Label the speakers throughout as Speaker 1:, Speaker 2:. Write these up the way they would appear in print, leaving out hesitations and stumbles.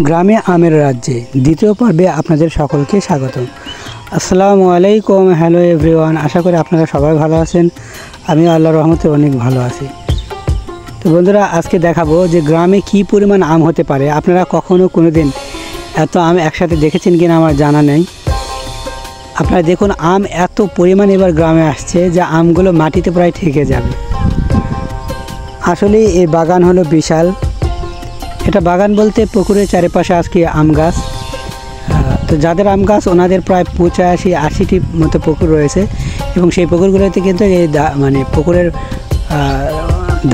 Speaker 1: গ্রামে আমের রাজ্যে দ্বিতীয় পর্বে আপনাদের সকলকে স্বাগত। আসসালামু আলাইকুম। হ্যালো এভরিওয়ান, আশা করি আপনারা সবাই ভালো আছেন। আমি আল্লাহর রহমতে অনেক ভালো আছি। তো বন্ধুরা, আজকে দেখাবো যে গ্রামে কি পরিমাণ আম হতে পারে। আপনারা কখনো কোনো দিন এত আম একসাথে দেখেছেন কিনা আমার জানা নেই। আপনারা দেখুন, আম এত পরিমাণ এবার গ্রামে আসছে যে আমগুলো মাটিতে প্রায় ঠেকে যাবে। আসলে এই বাগান হলো বিশাল। এটা বাগান বলতে পুকুরের চারিপাশে আজকে আম গাছ। তো যাদের আম গাছ ওনাদের প্রায় 85-80টি মতো পুকুর রয়েছে, এবং সেই পুকুরগুলোতে কিন্তু এই পুকুরের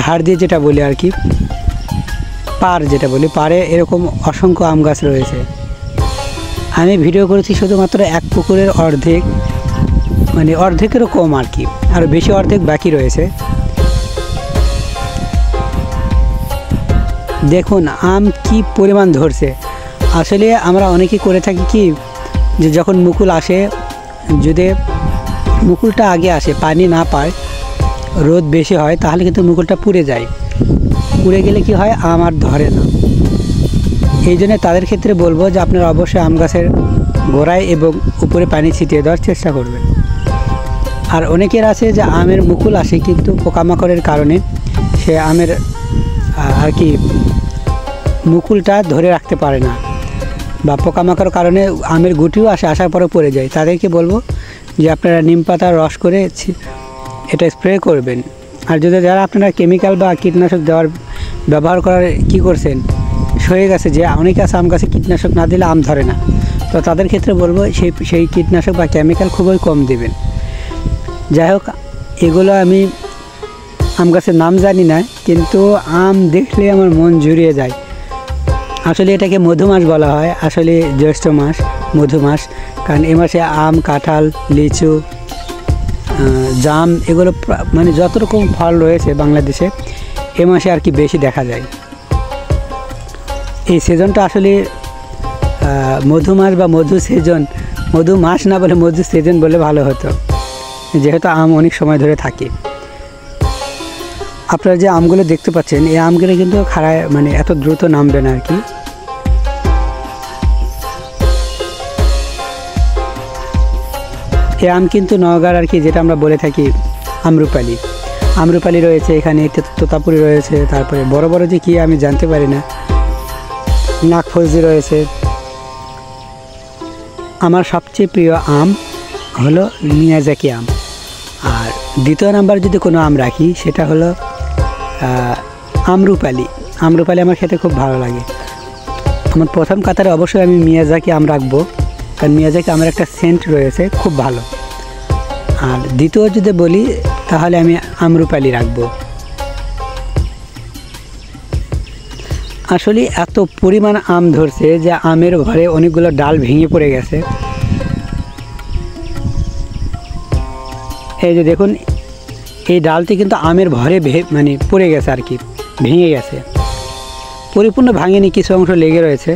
Speaker 1: ধার দিয়ে যেটা বলি আর কি, পার যেটা বলি, পারে এরকম অসংখ্য আম গাছ রয়েছে। আমি ভিডিও করেছি শুধুমাত্র এক পুকুরের অর্ধেক, অর্ধেকেরও কম আর কি, আর বেশি অর্ধেক বাকি রয়েছে। দেখুন আম কি পরিমাণ ধরছে। আসলে আমরা অনেকেই করে থাকি কি, যে যখন মুকুল আসে, যদি মুকুলটা আগে আসে, পানি না পায়, রোদ বেশি হয়, তাহলে কিন্তু মুকুলটা পুড়ে যায়। পুড়ে গেলে কি হয়, আম আর ধরে না। এই জন্য তাদের ক্ষেত্রে বলবো যে আপনারা অবশ্যই আম গাছের গোড়ায় এবং উপরে পানি ছিটিয়ে দেওয়ার চেষ্টা করবেন। আর অনেকের আছে যে আমের মুকুল আসে, কিন্তু পোকামাকড়ের কারণে সে আমের আর কি মুকুলটা ধরে রাখতে পারে না, বা পোকামাকড়ের কারণে আমের গুটিও আসার পরে পড়ে যায়। তাদেরকে বলবো যে আপনারা নিম পাতার রস করে এটা স্প্রে করবেন। আর যদি যারা আপনারা কেমিক্যাল বা কীটনাশক ব্যবহার করার কি করছেন, সয়ে গেছে, যে অনেকে আছে আম গাছে কীটনাশক না দিলে আম ধরে না, তো তাদের ক্ষেত্রে বলবো সেই কীটনাশক বা কেমিক্যাল খুবই কম দিবেন। যাই হোক, এগুলো আমি আম গাছের নাম জানি না, কিন্তু আম দেখলে আমার মন জুড়িয়ে যায়। আসলে এটাকে মধু মাস বলা হয়। আসলে জ্যৈষ্ঠ মাস মধু মাস, কারণ এ মাসে আম, কাঁঠাল, লিচু, জাম, এগুলো যত রকম ফল রয়েছে বাংলাদেশে এ মাসে আর কি বেশি দেখা যায়। এই সিজনটা আসলে মধু মাস বা মধু সিজন, মধু মাস না বলে মধু সিজন বলে ভালো হতো, যেহেতু আম অনেক সময় ধরে থাকে। আপনারা যে আমগুলো দেখতে পাচ্ছেন, এই আমগুলো কিন্তু খাড়ায় এত দ্রুত নামবে না আর কি। এই আম কিন্তু নওগাঁর আর কি, যেটা আমরা বলে থাকি আম্রপালি রয়েছে এখানে, তোতাপুরি রয়েছে, তারপরে বড় বড় যে কি আমি জানতে পারি না, নাগফৌজি রয়েছে। আমার সবচেয়ে প্রিয় আম হলো মিয়াজাকি আম। আর দ্বিতীয় নাম্বার যদি কোনো আম রাখি, সেটা হলো আম্রপালি আমার খেতে খুব ভালো লাগে। আমার প্রথম কাতারে অবশ্যই আমি মিয়াজাকি আম রাখবো, কারণ মিয়াজাকি আমার একটা সেন্ট রয়েছে খুব ভালো। আর দ্বিতীয় যদি বলি, তাহলে আমি আম্রপালি রাখবো। আসলে এত পরিমাণ আম ধরছে যে আমের ঘরে অনেকগুলো ডাল ভেঙে পড়ে গেছে। এই যে দেখুন, এই ডালটি কিন্তু আমের ভরে পড়ে গেছে আর কি, ভেঙে গেছে, পরিপূর্ণ ভাঙেনি, কিছু অংশ লেগে রয়েছে।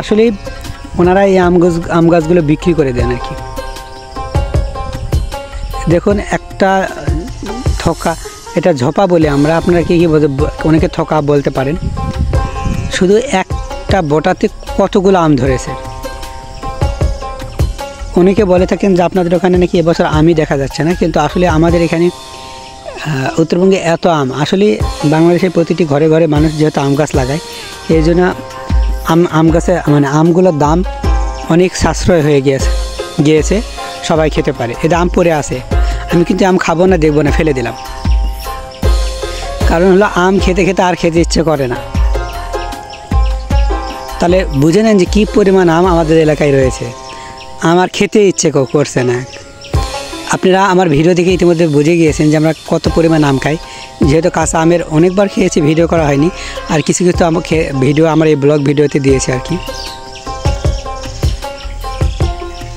Speaker 1: আসলে ওনারা এই আম গাছগুলো বিক্রি করে দেন আর কি। দেখুন একটা থোকা, এটা ঝোপা বলে আমরা, আপনারা কি অনেকে থোকা বলতে পারেন। শুধু একটা বোটাতে কতগুলো আম ধরেছে। অনেকে বলে থাকেন যে আপনাদের ওখানে নাকি এবছর আমই দেখা যাচ্ছে না, কিন্তু আসলে আমাদের এখানে উত্তরবঙ্গে এত আম। আসলে বাংলাদেশের প্রতিটি ঘরে ঘরে মানুষ যেহেতু আম গাছ লাগায়, এই জন্য আম গাছে আমগুলোর দাম অনেক সাশ্রয় হয়ে গিয়েছে, সবাই খেতে পারে। এই আম পড়ে আছে, আমি কিন্তু আম খাবো না, দেখবো না, ফেলে দিলাম। কারণ হলো আম খেতে খেতে আর খেতে ইচ্ছে করে না। তাহলে বুঝে নেন যে কী পরিমাণ আম আমাদের এলাকায় রয়েছে, আমার খেতে ইচ্ছে করছে না। আপনারা আমার ভিডিও দেখে ইতিমধ্যে বুঝে গিয়েছেন যে আমরা কত পরিমাণ আম খাই। যেহেতু কাঁচা আমের অনেকবার খেয়েছি, ভিডিও করা হয়নি, আর কিছু কিছু ভিডিও আমার এই ব্লগ ভিডিওতে দিয়েছে আর কি।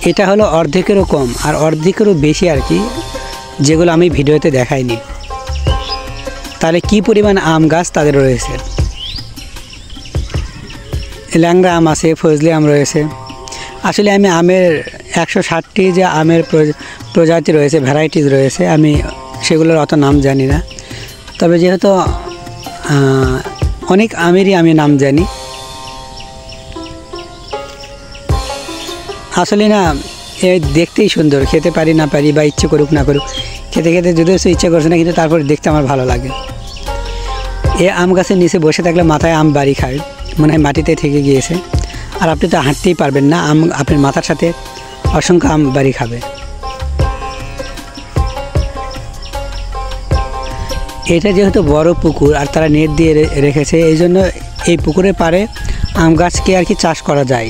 Speaker 1: এটা হলো অর্ধেকেরও কম, আর অর্ধেকেরও বেশি আর কি, যেগুলো আমি ভিডিওতে দেখাইনি। তাহলে কি পরিমাণ আম গাছ তাদের রয়েছে। ল্যাংড়া আম আছে, ফজলি আম রয়েছে। আসলে আমি আমের 160টি যে আমের প্রজাতি রয়েছে, ভ্যারাইটিস রয়েছে, আমি সেগুলোর অত নাম জানি না। তবে যেহেতু অনেক আমেরই আমি নাম জানি। আসলে না দেখতেই সুন্দর, খেতে পারি না পারি বা ইচ্ছে করুক না করুক, খেতে খেতে যদিও ইচ্ছে করছে না, কিন্তু তারপর দেখতে আমার ভালো লাগে। আম গাছের নিচে বসে থাকলে মাথায় আম বাড়ি খায়, মনে হয় মাটিতে থেকে গিয়েছে। আর আপনি তো হাঁটতেই পারবেন না, আপনার মাথার সাথে অসংখ্য আম বাড়ি খাবে। এটা যেহেতু বড় পুকুর আর তারা নেট দিয়ে রেখেছে, এই জন্য এই পুকুরের পাড়ে আম গাছকে আর কি চাষ করা যায়।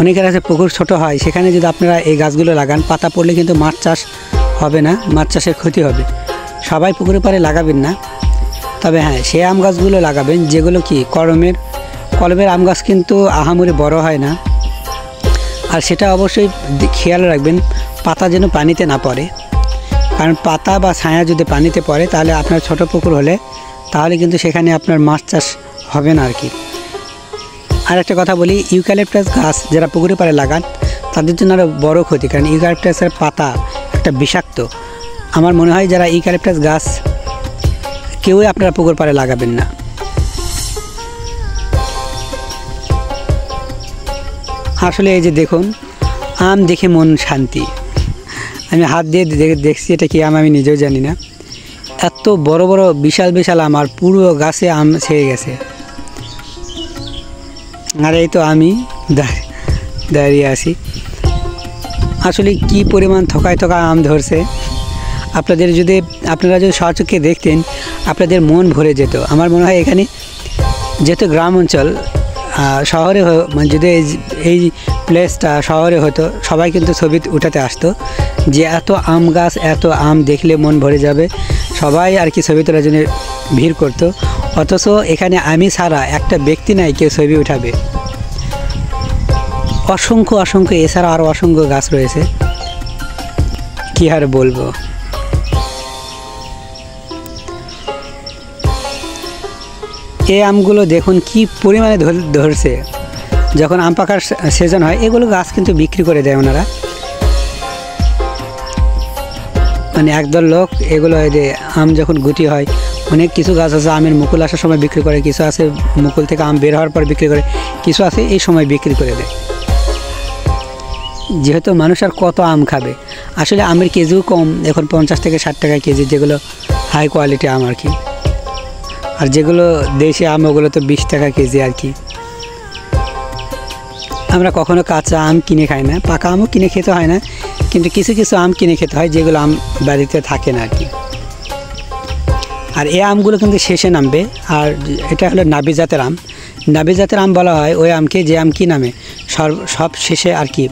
Speaker 1: অনেকের কাছে পুকুর ছোট হয়, সেখানে যদি আপনারা এই গাছগুলো লাগান, পাতা পড়লে কিন্তু মাছ চাষ হবে না, মাছ চাষের ক্ষতি হবে। সবাই পুকুরের পাড়ে লাগাবেন না, তবে হ্যাঁ সে আম গাছগুলো লাগাবেন যেগুলো কি কলমের আম গাছ কিন্তু আহামরি বড় হয় না। আর সেটা অবশ্যই খেয়াল রাখবেন পাতা যেন পানিতে না পড়ে, কারণ পাতা বা ছায়া যদি পানিতে পড়ে তাহলে আপনার ছোট পুকুর হলে তাহলে কিন্তু সেখানে আপনার মাছ চাষ হবে না আর কি। আর একটা কথা বলি, ইউক্যালিপটাস গাছ যারা পুকুরে পাড়ে লাগান তাদের জন্য আরও বড় ক্ষতি, কারণ ইউক্যালিপটাসের পাতা একটা বিষাক্ত। আমার মনে হয় যারা ইউক্যালিপটাস গাছ কেউই আপনারা পুকুর পাড়ে লাগাবেন না। আসলে এই যে দেখুন, আম দেখে মন শান্তি। আমি হাত দিয়ে দেখছি এটা কি আম আমি নিজেও জানি না। এত বড় বড় বিশাল বিশাল আম, আর পুরো গাছে আম ছেয়ে গেছে। আর এই তো আমি দাঁড়িয়ে আছি। আসলে কি পরিমাণ থকায় আম ধরছে, আপনারা যদি সচক্ষে দেখতেন আপনাদের মন ভরে যেত। আমার মনে হয় এখানে যেহেতু গ্রাম অঞ্চল, শহরে মানে যদি এই প্লেসটা শহরে হতো সবাই কিন্তু ছবি উঠাতে আসতো, যে এত আম গাছ, এত আম দেখলে মন ভরে যাবে, সবাই আর কি ছবি তোলার জন্য ভিড় করতো। অথচ এখানে আমি ছাড়া একটা ব্যক্তি নাই কেউ ছবি উঠাবে। অসংখ্য এছাড়া আরও অসংখ্য গাছ রয়েছে, কি আর বলবো। এই আমগুলো দেখুন কি পরিমাণে ধরছে। যখন আম পাকার সিজন হয় এগুলো গাছ কিন্তু বিক্রি করে দেয় ওনারা, মানে একদল লোক এগুলো আম যখন গুটি হয়, অনেক কিছু গাছ আছে আমের মুকুল আসার সময় বিক্রি করে, কিছু আছে মুকুল থেকে আম বের হওয়ার পর বিক্রি করে, কিছু আছে এই সময় বিক্রি করে দেয়। যেহেতু মানুষ আর কত আম খাবে, আসলে আমের কেজিও কম, এখন 50 থেকে 60 টাকা কেজি, যেগুলো হাই কোয়ালিটি আম আর কি। আর যেগুলো দেশি আম ওগুলো তো 20 টাকা কেজি আর কি। আমরা কখনো কাঁচা আম কিনে খাই না, পাকা আমও কিনে খেতে হয় না, কিন্তু কিছু কিছু আম কিনে খেতে হয় যেগুলো আম বাড়িতে থাকে না আর কি। আর এই আমগুলো কিন্তু শেষে নামবে। আর এটা হলো নাবি জাতের আম। নাবি জাতের আম বলা হয় ওই আমকে, যে আম কি নামে সব শেষে আর কি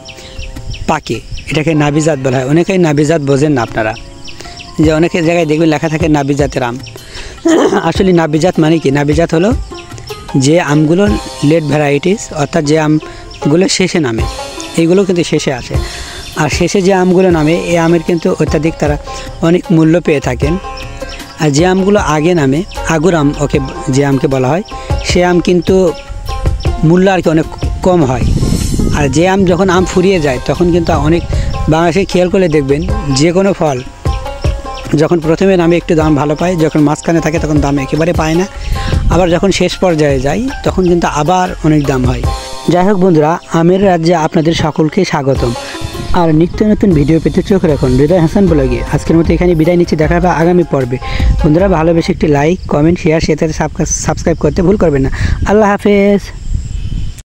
Speaker 1: পাকে, এটাকে নাবি জাত বলা হয়। অনেকেই নাবি জাত বোঝেন না আপনারা, যে অনেকের জায়গায় দেখবেন লেখা থাকে নাবি জাতের আম। আসলে নাবি জাত মানে কি? নাবি জাত হলো যে আমগুলো লেট ভ্যারাইটিস, অর্থাৎ যে আমগুলো শেষে নামে, এইগুলো কিন্তু শেষে আসে। আর শেষে যে আমগুলো নামে এই আমের কিন্তু অত্যাধিক তারা অনেক মূল্য পেয়ে থাকেন। আর যে আমগুলো আগে নামে, আগুর আম ওকে যে আমকে বলা হয়, সে আম কিন্তু মূল্য আর কি অনেক কম হয়। আর যে আম যখন আম ফুরিয়ে যায় তখন কিন্তু অনেক, বাংলাদেশে খেয়াল করলে দেখবেন যে কোনো ফল যখন প্রথমে নামে একটু দাম ভালো পায়, যখন মাঝখানে থাকে তখন দাম একেবারে পায় না, আবার যখন শেষ পর্যায়ে যায় তখন কিন্তু আবার অনেক দাম হয়। যাই হোক বন্ধুরা, আমের রাজ্যে আপনাদের সকলকে স্বাগতম। আর নিত্য নতুন ভিডিও পেতে চোখ রাখুন হৃদয় হাসান ব্লগে। আজকের মতো এখানে বিদায় নিচ্ছি, দেখা হবে আগামী পর্বে। বন্ধুরা ভালোবেসে একটি লাইক, কমেন্ট, শেয়ার, সাথে সাবস্ক্রাইব করতে ভুল করবেন না। আল্লাহ হাফেজ।